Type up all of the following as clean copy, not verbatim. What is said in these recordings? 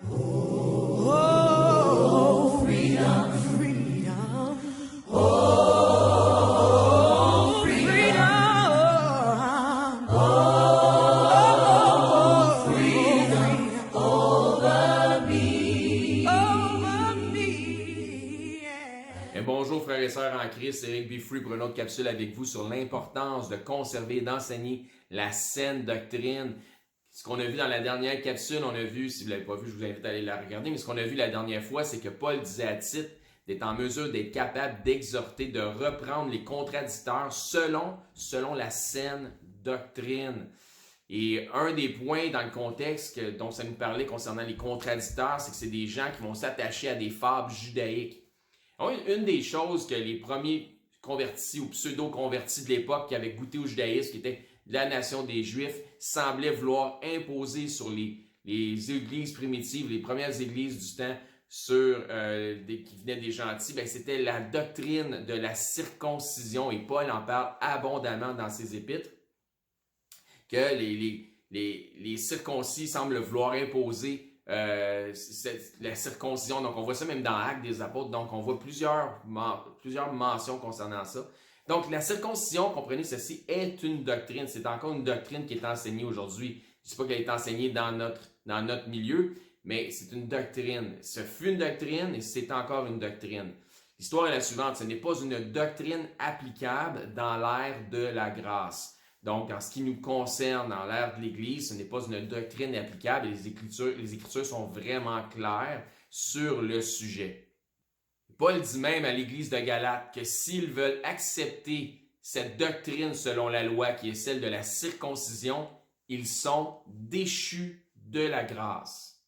Oh, freedom, freedom. Oh, freedom. Oh, freedom over me. Over me. Yeah. Et bonjour frères et sœurs en Christ, c'est Eric B. Free pour une autre capsule avec vous sur l'importance de conserver et d'enseigner la saine doctrine. Ce qu'on a vu dans la dernière capsule, on a vu, si vous ne l'avez pas vu, je vous invite à aller la regarder, mais ce qu'on a vu la dernière fois, c'est que Paul disait à Tite d'être en mesure d'être capable d'exhorter, de reprendre les contradicteurs selon la saine doctrine. Et un des points dans le contexte dont ça nous parlait concernant les contradicteurs, c'est que c'est des gens qui vont s'attacher à des fables judaïques. Une des choses que les premiers convertis ou pseudo-convertis de l'époque qui avaient goûté au judaïsme, qui était la nation des Juifs, semblaient vouloir imposer sur les églises primitives, les premières églises du temps, qui venaient des gentils, c'était la doctrine de la circoncision, et Paul en parle abondamment dans ses épîtres, que les circoncis semblent vouloir imposer la circoncision. Donc on voit ça même dans Actes des Apôtres, donc on voit plusieurs mentions concernant ça. Donc la circoncision, comprenez ceci, est une doctrine. C'est encore une doctrine qui est enseignée aujourd'hui. Je ne dis pas qu'elle est enseignée dans notre milieu, mais c'est une doctrine. Ce fut une doctrine et c'est encore une doctrine. L'histoire est la suivante, ce n'est pas une doctrine applicable dans l'ère de la grâce. Donc, en ce qui nous concerne, dans l'ère de l'Église, ce n'est pas une doctrine applicable et les Écritures sont vraiment claires sur le sujet. Paul dit même à l'Église de Galate que s'ils veulent accepter cette doctrine selon la loi qui est celle de la circoncision, ils sont déchus de la grâce.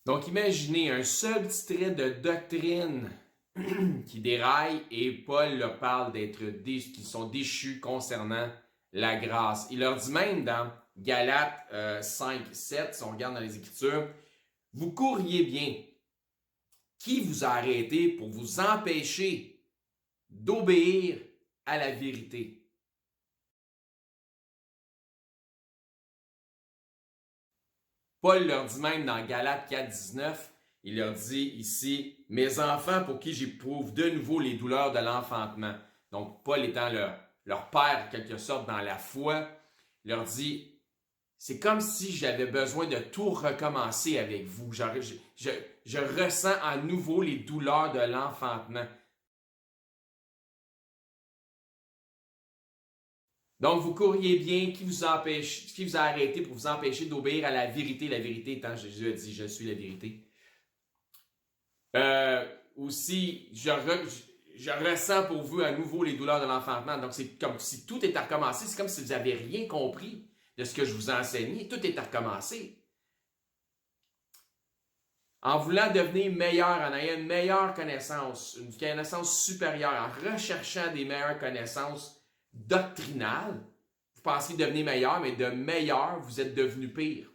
Donc, imaginez un seul petit trait de doctrine qui déraille et Paul leur parle qu'ils sont déchus concernant la grâce. Il leur dit même dans Galates 5, 7, si on regarde dans les Écritures, « Vous courriez bien. Qui vous a arrêté pour vous empêcher d'obéir à la vérité? » Paul leur dit même dans Galates 4, 19, il leur dit ici, « Mes enfants pour qui j'éprouve de nouveau les douleurs de l'enfantement. » Donc Paul étant leur père, en quelque sorte, dans la foi, leur dit, c'est comme si j'avais besoin de tout recommencer avec vous. Je ressens à nouveau les douleurs de l'enfantement. Donc, vous courriez bien, qui vous a arrêté pour vous empêcher d'obéir à la vérité? La vérité étant, Jésus a dit, je suis la vérité. Aussi, je ressens pour vous à nouveau les douleurs de l'enfantement. Donc, c'est comme si tout est à recommencer. C'est comme si vous n'avez rien compris de ce que je vous ai enseigné. Tout est à recommencer. En voulant devenir meilleur, en ayant une meilleure connaissance, une connaissance supérieure, en recherchant des meilleures connaissances doctrinales, vous pensez devenir meilleur, mais de meilleur, vous êtes devenu pire.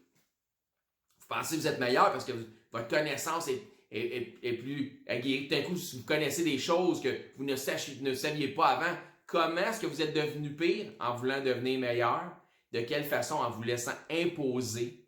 Vous pensez que vous êtes meilleur parce que votre connaissance est plus aguerrie. Tout d'un coup, si vous connaissez des choses que vous ne saviez pas avant, comment est-ce que vous êtes devenu pire en voulant devenir meilleur? De quelle façon? En vous laissant imposer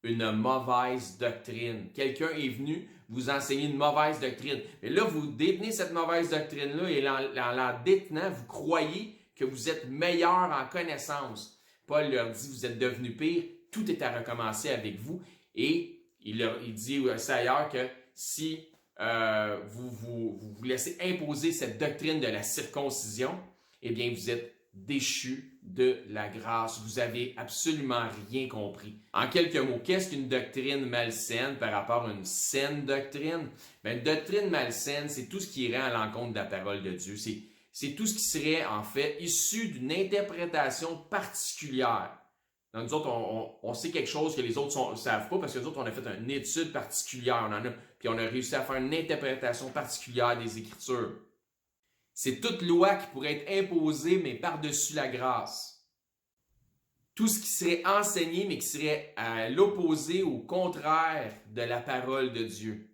une mauvaise doctrine. Quelqu'un est venu vous enseigner une mauvaise doctrine. Mais là, vous détenez cette mauvaise doctrine-là et en la détenant, vous croyez que vous êtes meilleur en connaissance. Paul leur dit, vous êtes devenu pire, tout est à recommencer avec vous. Et il dit aussi ailleurs que si vous laissez imposer cette doctrine de la circoncision, eh bien, vous êtes déchus de la grâce. Vous n'avez absolument rien compris. En quelques mots, qu'est-ce qu'une doctrine malsaine par rapport à une saine doctrine? Bien, une doctrine malsaine, c'est tout ce qui irait à l'encontre de la parole de Dieu. C'est tout ce qui serait, en fait, issu d'une interprétation particulière. Donc, nous autres, on sait quelque chose que les autres ne savent pas parce que nous autres, on a fait une étude particulière. Puis on a réussi à faire une interprétation particulière des Écritures. C'est toute loi qui pourrait être imposée, mais par-dessus la grâce. Tout ce qui serait enseigné, mais qui serait à l'opposé, au contraire de la parole de Dieu.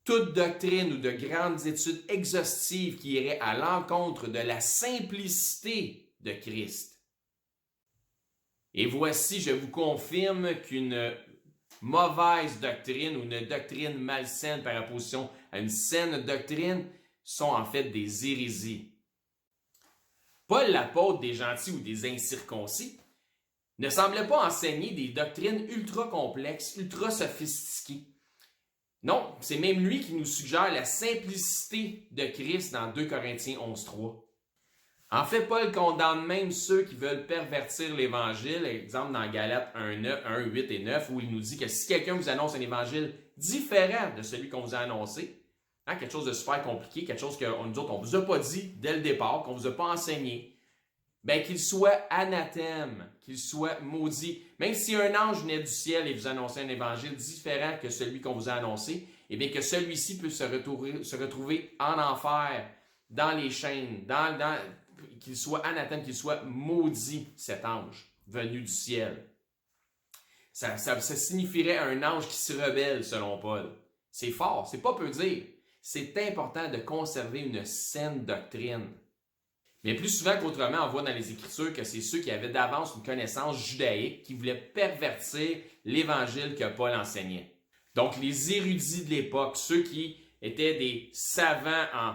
toute doctrine ou de grandes études exhaustives qui iraient à l'encontre de la simplicité de Christ. Et voici, je vous confirme qu'une mauvaise doctrine ou une doctrine malsaine par opposition à une saine doctrine sont en fait des hérésies. Paul, l'apôtre des gentils ou des incirconcis, ne semblait pas enseigner des doctrines ultra complexes, ultra sophistiquées. Non, c'est même lui qui nous suggère la simplicité de Christ dans 2 Corinthiens 11.3. En fait, Paul condamne même ceux qui veulent pervertir l'Évangile, exemple dans Galates 1, 8 et 9, où il nous dit que si quelqu'un vous annonce un Évangile différent de celui qu'on vous a annoncé, quelque chose de super compliqué, quelque chose que nous autres, on ne vous a pas dit dès le départ, qu'on ne vous a pas enseigné, bien qu'il soit anathème, qu'il soit maudit. Même si un ange venait du ciel et vous annonçait un évangile différent que celui qu'on vous a annoncé, eh bien que celui-ci peut se retrouver en enfer, dans les chaînes, qu'il soit anathème, qu'il soit maudit, cet ange venu du ciel. Ça signifierait un ange qui se rebelle, selon Paul. C'est fort, c'est pas peu dire. C'est important de conserver une saine doctrine. Mais plus souvent qu'autrement, on voit dans les Écritures que c'est ceux qui avaient d'avance une connaissance judaïque qui voulaient pervertir l'Évangile que Paul enseignait. Donc, les érudits de l'époque, ceux qui étaient des savants en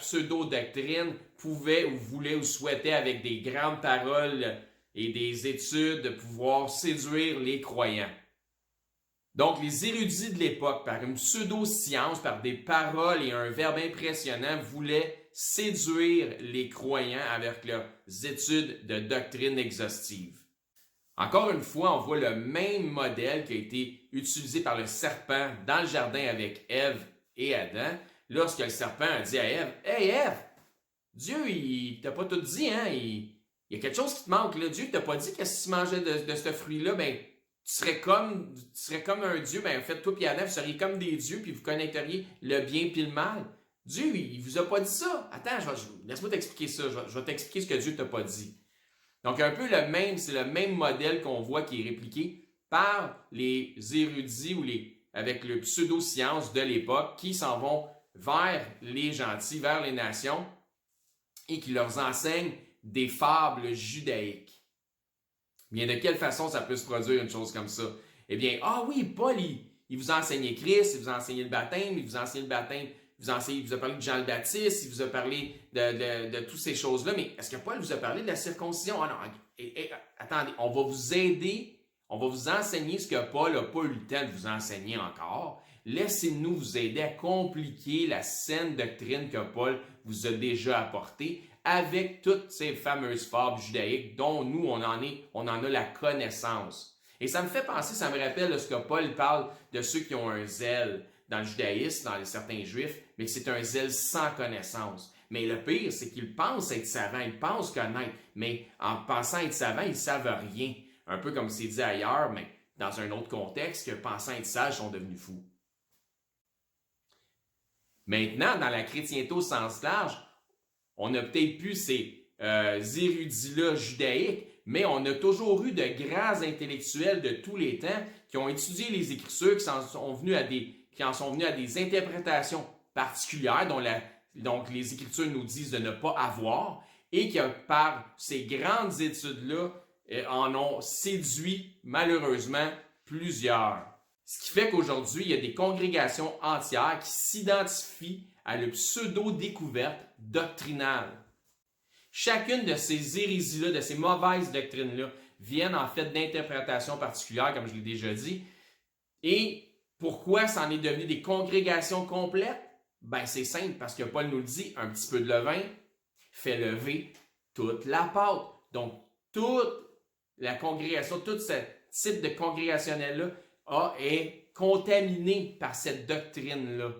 pseudo-doctrine, pouvaient ou voulaient ou souhaitaient, avec des grandes paroles et des études, pouvoir séduire les croyants. Donc, les érudits de l'époque, par une pseudo-science, par des paroles et un verbe impressionnant, voulaient séduire les croyants avec leurs études de doctrine exhaustive. Encore une fois, on voit le même modèle qui a été utilisé par le serpent dans le jardin avec Ève et Adam, lorsque le serpent a dit à Ève, « Hey Ève, Dieu, il t'a pas tout dit, hein? Il y a quelque chose qui te manque, là. Dieu t'a pas dit que si tu mangeais de ce fruit-là, ben, tu serais comme un Dieu, ben en fait, toi et Adam, vous seriez comme des dieux, puis vous connecteriez le bien puis le mal. Dieu, il vous a pas dit ça. Attends, laisse-moi t'expliquer ça. Je vais t'expliquer ce que Dieu t'a pas dit. Donc, un peu c'est le même modèle qu'on voit qui est répliqué par les érudits ou avec le pseudo-science de l'époque qui s'en vont vers les gentils, vers les nations et qui leur enseignent des fables judaïques. Bien, de quelle façon ça peut se produire une chose comme ça? Eh bien, oui, Paul, il vous a enseigné Christ, il vous a enseigné le baptême, il vous a enseigné le baptême, il vous a parlé de Jean le Baptiste, il vous a parlé de toutes ces choses-là, mais est-ce que Paul vous a parlé de la circoncision? Ah non, attendez, on va vous aider, on va vous enseigner ce que Paul n'a pas eu le temps de vous enseigner encore. Laissez-nous vous aider à compliquer la saine doctrine que Paul vous a déjà apportée avec toutes ces fameuses fables judaïques dont nous, on en a la connaissance. Et ça me fait penser, ça me rappelle de ce que Paul parle de ceux qui ont un zèle dans le judaïsme, dans certains juifs, mais que c'est un zèle sans connaissance. Mais le pire, c'est qu'ils pensent être savants, ils pensent connaître, mais en pensant être savants, ils ne savent rien. Un peu comme c'est dit ailleurs, mais dans un autre contexte, que pensant être sages, sont devenus fous. Maintenant, dans la chrétienté au sens large, on a peut-être plus ces érudits-là judaïques, mais on a toujours eu de grands intellectuels de tous les temps qui ont étudié les Écritures, qui en sont venus à des interprétations particulières dont les Écritures nous disent de ne pas avoir, et qui, par ces grandes études-là, en ont séduit malheureusement plusieurs. Ce qui fait qu'aujourd'hui, il y a des congrégations entières qui s'identifient à la pseudo-découverte doctrinale. Chacune de ces hérésies-là, de ces mauvaises doctrines-là, viennent en fait d'interprétations particulières, comme je l'ai déjà dit. Et pourquoi ça en est devenu des congrégations complètes? Ben c'est simple, parce que Paul nous le dit, un petit peu de levain fait lever toute la pâte. Donc, toute la congrégation, tout ce type de congrégationnel-là est contaminé par cette doctrine-là.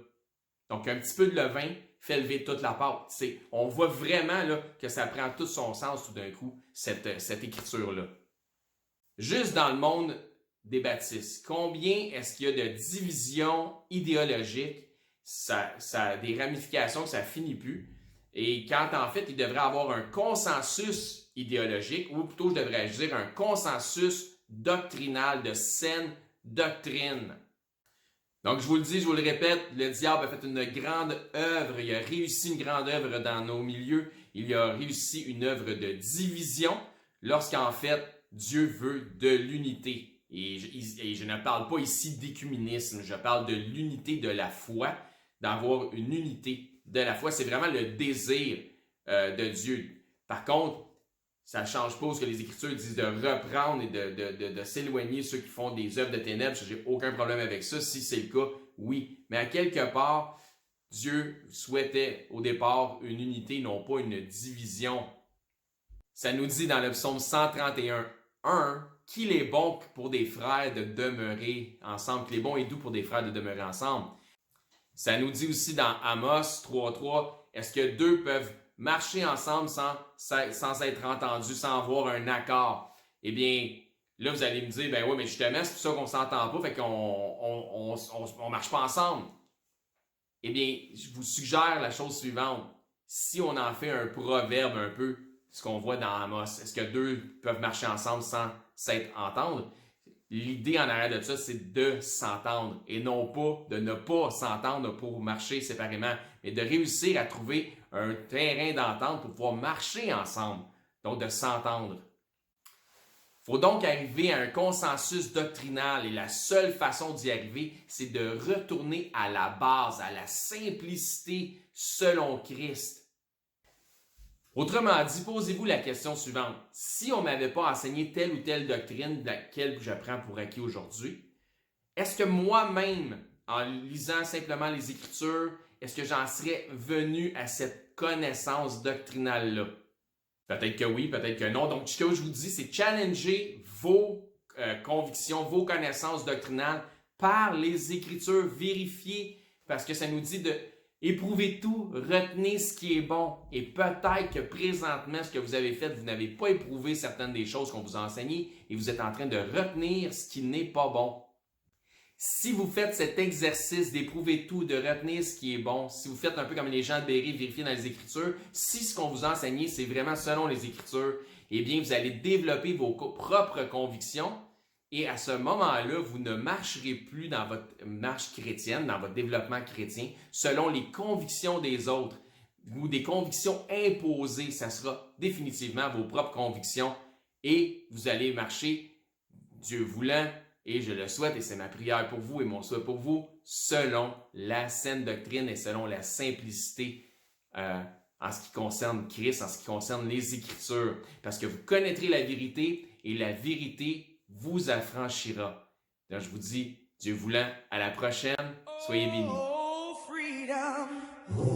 Donc, un petit peu de levain fait lever toute la pâte. On voit vraiment là, que ça prend tout son sens tout d'un coup, cette écriture-là. Juste dans le monde des baptistes, combien est-ce qu'il y a de divisions idéologiques? Ça a des ramifications que ça finit plus. Et quand en fait, il devrait avoir un consensus idéologique, ou plutôt je devrais dire un consensus doctrinal de saine doctrine. Donc, je vous le dis, je vous le répète, le diable a fait une grande œuvre, il a réussi une grande œuvre dans nos milieux, il a réussi une œuvre de division, lorsqu'en fait, Dieu veut de l'unité. Et je ne parle pas ici d'écuménisme, je parle de l'unité de la foi, d'avoir une unité de la foi. C'est vraiment le désir de Dieu. Par contre, ça ne change pas ce que les Écritures disent de reprendre et de s'éloigner ceux qui font des œuvres de ténèbres. Je n'ai aucun problème avec ça. Si c'est le cas, oui. Mais à quelque part, Dieu souhaitait au départ une unité, non pas une division. Ça nous dit dans le psaume 131:1 qu'il est bon pour des frères de demeurer ensemble, qu'il est bon et doux pour des frères de demeurer ensemble. Ça nous dit aussi dans Amos 3:3, est-ce que deux peuvent marcher ensemble sans être entendus, sans avoir un accord? Eh bien, là, vous allez me dire, ben oui, mais justement, c'est pour ça qu'on ne s'entend pas, fait qu'on marche pas ensemble. Eh bien, je vous suggère la chose suivante. Si on en fait un proverbe un peu, ce qu'on voit dans Amos, est-ce que deux peuvent marcher ensemble sans s'être entendre? L'idée en arrière de ça, c'est de s'entendre et non pas de ne pas s'entendre pour marcher séparément, mais de réussir à trouver un terrain d'entente pour pouvoir marcher ensemble, donc de s'entendre. Il faut donc arriver à un consensus doctrinal et la seule façon d'y arriver, c'est de retourner à la base, à la simplicité selon Christ. Autrement dit, posez-vous la question suivante. Si on ne m'avait pas enseigné telle ou telle doctrine, laquelle je prends pour acquis aujourd'hui, est-ce que moi-même, en lisant simplement les Écritures, est-ce que j'en serais venu à cette connaissance doctrinale-là? Peut-être que oui, peut-être que non. Donc, ce que je vous dis, c'est challenger vos convictions, vos connaissances doctrinales par les Écritures, vérifier, parce que ça nous dit de éprouvez tout, retenez ce qui est bon. Et peut-être que présentement, ce que vous avez fait, vous n'avez pas éprouvé certaines des choses qu'on vous a enseignées et vous êtes en train de retenir ce qui n'est pas bon. Si vous faites cet exercice d'éprouver tout, de retenir ce qui est bon, si vous faites un peu comme les gens de Béry, vérifier dans les Écritures, si ce qu'on vous a enseigné, c'est vraiment selon les Écritures, eh bien, vous allez développer vos propres convictions et à ce moment-là, vous ne marcherez plus dans votre marche chrétienne, dans votre développement chrétien, selon les convictions des autres ou des convictions imposées. Ça sera définitivement vos propres convictions et vous allez marcher, Dieu voulant, et je le souhaite, et c'est ma prière pour vous et mon souhait pour vous, selon la saine doctrine et selon la simplicité en ce qui concerne Christ, en ce qui concerne les Écritures. Parce que vous connaîtrez la vérité et la vérité vous affranchira. Donc, je vous dis, Dieu voulant, à la prochaine. Soyez bénis. Oh, freedom.